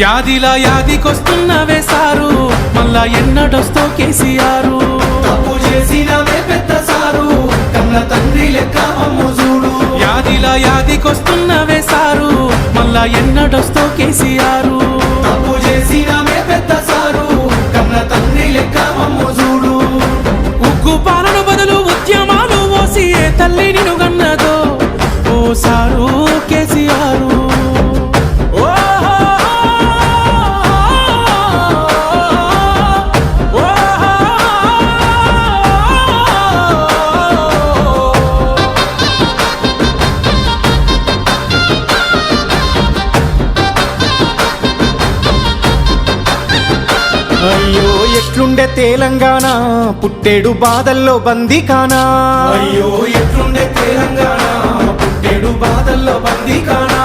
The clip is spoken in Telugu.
యాదిలా యాదికొస్తున్నవే సారు, మళ్ళా ఎన్నడొస్తో కేసీఆర్. తప్పు చేసినవే పెద్ద సారు, కన్న తండ్రి లెక్క మమ్ము చూడు. యాదిలా యాదికొస్తున్నవే సారు, మళ్ళా ఎన్నడొస్తో కేసీఆర్. తప్పు చేసినవే పెద్ద సారు, కన్న తండ్రి లెక్క మమ్ము చూడు. ఉగ్గు పాలన బదులు ఉద్యమాలు ఓసి ఏ తల్లి నిన్ను గన్నదో ఓ సారు కేసీఆర్. అయ్యో ఎట్లుండే తెలంగాణ, పుట్టేడు బాధల్లో బందీకానా. అయ్యో ఎట్లుండే తెలంగాణ, పుట్టేడు బాధల్లో బందీకానా.